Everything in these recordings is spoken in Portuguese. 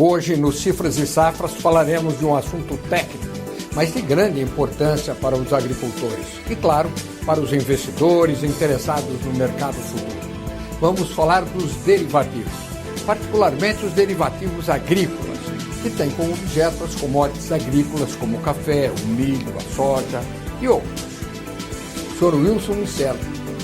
Hoje, no Cifras e Safras, falaremos de um assunto técnico, mas de grande importância para os agricultores e, claro, para os investidores interessados no mercado futuro. Vamos falar dos derivativos, particularmente os derivativos agrícolas, que têm como objeto as commodities agrícolas como o café, o milho, a soja e outros. O Sr. Wilson Miceli,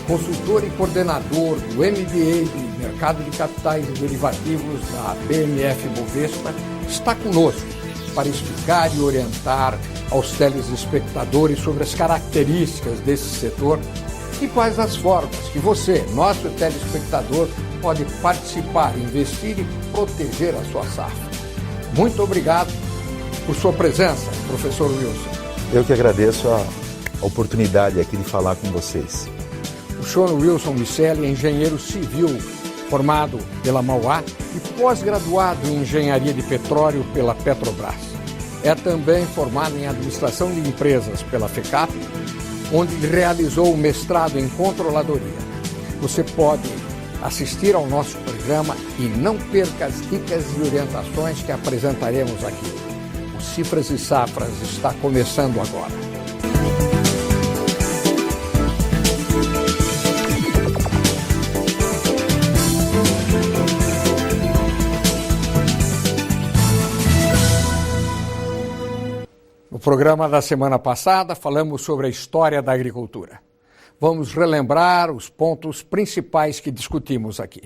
consultor e coordenador do MBA de Mercado de Capitais e Derivativos da BMF Bovespa, está conosco para explicar e orientar aos telespectadores sobre as características desse setor e quais as formas que você, nosso telespectador, pode participar, investir e proteger a sua safra. Muito obrigado por sua presença, professor Wilson. Eu que agradeço a oportunidade aqui de falar com vocês. O senhor Wilson Miceli é engenheiro civil, formado pela Mauá e pós-graduado em engenharia de petróleo pela Petrobras. É também formado em administração de empresas pela FECAP, onde realizou o mestrado em controladoria. Você pode assistir ao nosso programa e não perca as dicas e orientações que apresentaremos aqui. O Cifras e Safras está começando agora. No programa da semana passada, falamos sobre a história da agricultura. Vamos relembrar os pontos principais que discutimos aqui.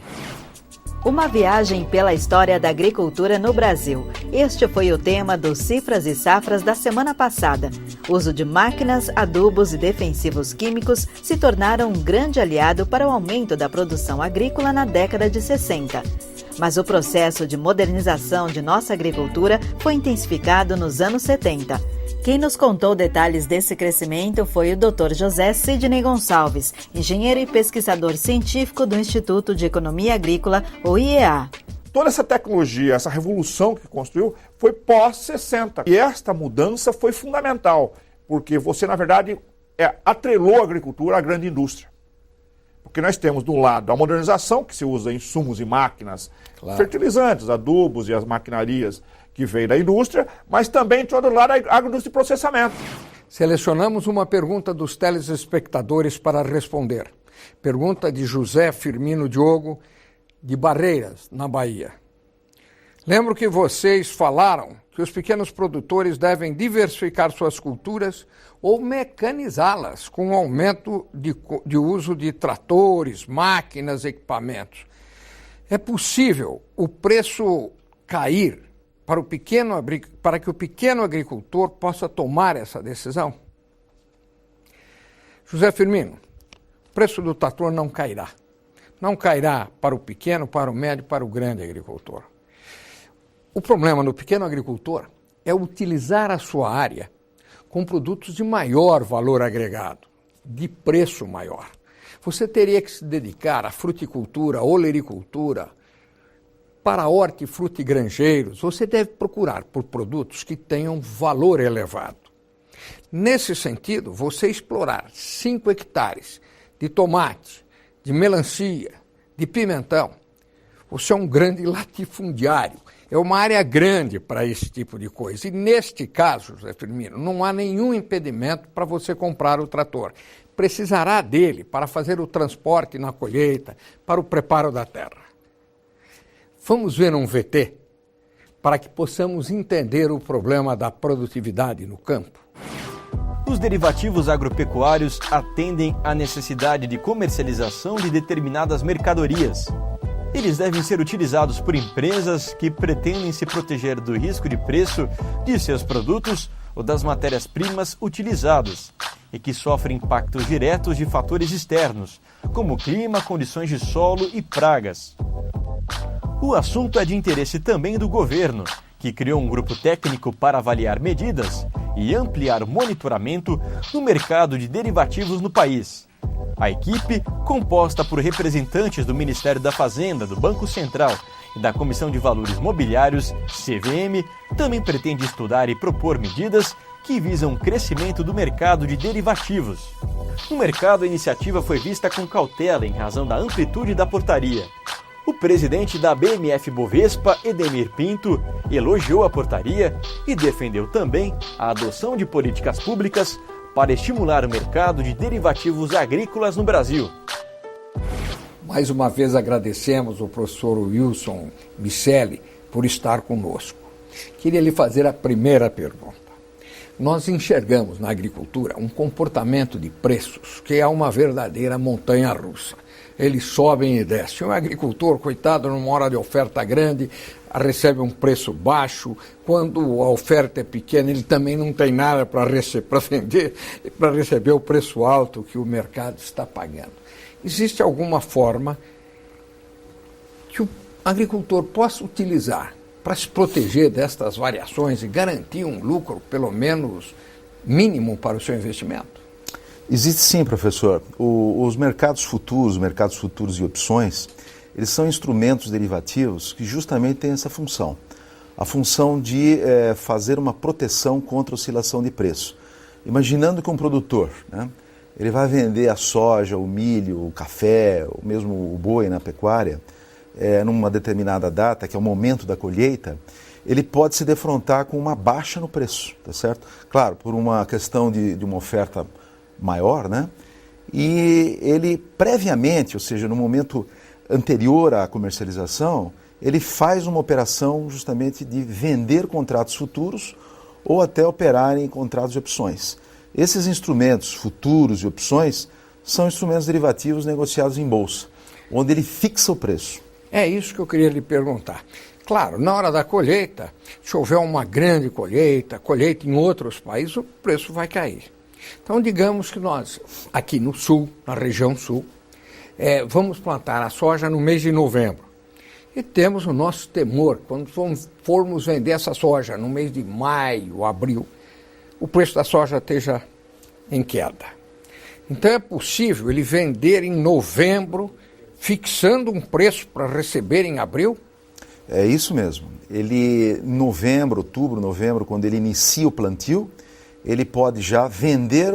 Uma viagem pela história da agricultura no Brasil. Este foi o tema dos Cifras e Safras da semana passada. O uso de máquinas, adubos e defensivos químicos se tornaram um grande aliado para o aumento da produção agrícola na década de 60. Mas o processo de modernização de nossa agricultura foi intensificado nos anos 70. Quem nos contou detalhes desse crescimento foi o Dr. José Sidney Gonçalves, engenheiro e pesquisador científico do Instituto de Economia Agrícola, o IEA. Toda essa tecnologia, essa revolução que construiu, foi pós-60. E esta mudança foi fundamental, porque você, na verdade, atrelou a agricultura à grande indústria. Porque nós temos, do lado, a modernização, que se usa insumos e máquinas, claro, fertilizantes, adubos e as maquinarias que veio da indústria, mas também, do outro lado, a agroindústria de processamento. Selecionamos uma pergunta dos telespectadores para responder. Pergunta de José Firmino Diogo, de Barreiras, na Bahia. Lembro que vocês falaram que os pequenos produtores devem diversificar suas culturas ou mecanizá-las com o aumento de uso de tratores, máquinas, equipamentos. É possível o preço cair para que o pequeno agricultor possa tomar essa decisão? José Firmino, o preço do trator não cairá. Não cairá para o pequeno, para o médio, para o grande agricultor. O problema no pequeno agricultor é utilizar a sua área com produtos de maior valor agregado, de preço maior. Você teria que se dedicar à fruticultura, olericultura, para hortifruti granjeiros. Você deve procurar por produtos que tenham valor elevado. Nesse sentido, você explorar 5 hectares de tomate, de melancia, de pimentão, você é um grande latifundiário. É uma área grande para esse tipo de coisa. E neste caso, José Firmino, não há nenhum impedimento para você comprar o trator. Precisará dele para fazer o transporte na colheita, para o preparo da terra. Vamos ver um VT para que possamos entender o problema da produtividade no campo. Os derivativos agropecuários atendem à necessidade de comercialização de determinadas mercadorias. Eles devem ser utilizados por empresas que pretendem se proteger do risco de preço de seus produtos ou das matérias-primas utilizadas e que sofrem impactos diretos de fatores externos, como clima, condições de solo e pragas. O assunto é de interesse também do governo, que criou um grupo técnico para avaliar medidas e ampliar o monitoramento no mercado de derivativos no país. A equipe, composta por representantes do Ministério da Fazenda, do Banco Central e da Comissão de Valores Mobiliários, CVM, também pretende estudar e propor medidas que visam o crescimento do mercado de derivativos. No mercado, a iniciativa foi vista com cautela em razão da amplitude da portaria. O presidente da BMF Bovespa, Edemir Pinto, elogiou a portaria e defendeu também a adoção de políticas públicas para estimular o mercado de derivativos agrícolas no Brasil. Mais uma vez agradecemos ao professor Wilson Miceli por estar conosco. Queria lhe fazer a primeira pergunta. Nós enxergamos na agricultura um comportamento de preços que é uma verdadeira montanha-russa. Eles sobem e descem. O agricultor, coitado, numa hora de oferta grande, recebe um preço baixo. Quando a oferta é pequena, ele também não tem nada para vender, para receber o preço alto que o mercado está pagando. Existe alguma forma que o agricultor possa utilizar para se proteger destas variações e garantir um lucro, pelo menos mínimo, para o seu investimento? Existe sim, professor. Os mercados futuros e opções, eles são instrumentos derivativos que justamente têm essa função. A função de fazer uma proteção contra a oscilação de preço. Imaginando que um produtor, né, ele vai vender a soja, o milho, o café, ou mesmo o boi na pecuária, numa determinada data, que é o momento da colheita, ele pode se defrontar com uma baixa no preço, tá certo? Claro, por uma questão de uma oferta maior, né? E ele previamente, ou seja, no momento anterior à comercialização, ele faz uma operação justamente de vender contratos futuros ou até operar em contratos de opções. Esses instrumentos futuros e opções são instrumentos derivativos negociados em bolsa, onde ele fixa o preço. É isso que eu queria lhe perguntar. Claro, na hora da colheita, se houver uma grande colheita em outros países, o preço vai cair. Então, digamos que nós, aqui no sul, na região sul, vamos plantar a soja no mês de novembro. E temos o nosso temor, quando formos vender essa soja no mês de maio, abril, o preço da soja esteja em queda. Então, é possível ele vender em novembro, fixando um preço para receber em abril? É isso mesmo. Ele, outubro, novembro, quando ele inicia o plantio, ele pode já vender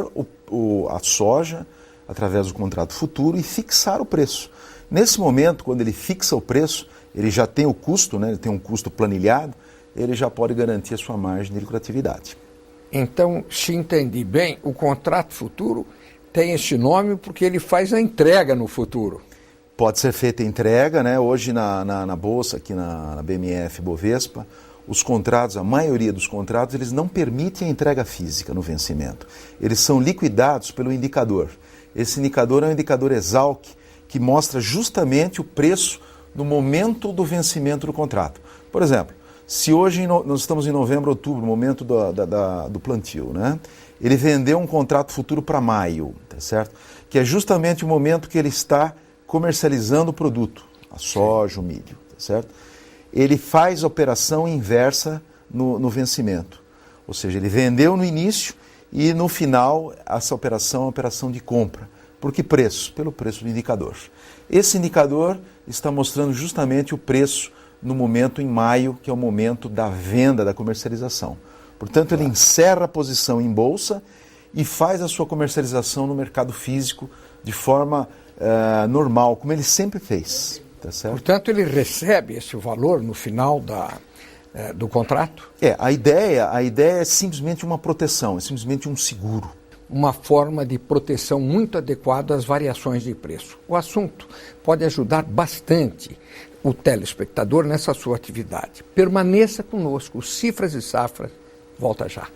a soja através do contrato futuro e fixar o preço. Nesse momento, quando ele fixa o preço, ele já tem o custo, né? Ele tem um custo planilhado, ele já pode garantir a sua margem de lucratividade. Então, se entendi bem, o contrato futuro tem esse nome porque ele faz a entrega no futuro. Pode ser feita a entrega, né? Hoje na Bolsa, aqui na BMF Bovespa, os contratos, a maioria dos contratos, eles não permitem a entrega física no vencimento. Eles são liquidados pelo indicador. Esse indicador é um indicador Exalc, que mostra justamente o preço no momento do vencimento do contrato. Por exemplo, se hoje nós estamos em novembro, outubro, no momento do plantio, né? Ele vendeu um contrato futuro para maio, tá certo? Que é justamente o momento que ele está comercializando o produto, a soja, o milho, tá certo? Ele faz a operação inversa no vencimento. Ou seja, ele vendeu no início e no final essa operação é uma operação de compra. Por que preço? Pelo preço do indicador. Esse indicador está mostrando justamente o preço no momento em maio, que é o momento da venda, da comercialização. Portanto, ele encerra a posição em bolsa e faz a sua comercialização no mercado físico de forma normal, como ele sempre fez. Tá certo? Portanto, ele recebe esse valor no final do contrato? A ideia é simplesmente uma proteção, é simplesmente um seguro. Uma forma de proteção muito adequada às variações de preço. O assunto pode ajudar bastante o telespectador nessa sua atividade. Permaneça conosco, Cifras e Safras volta já.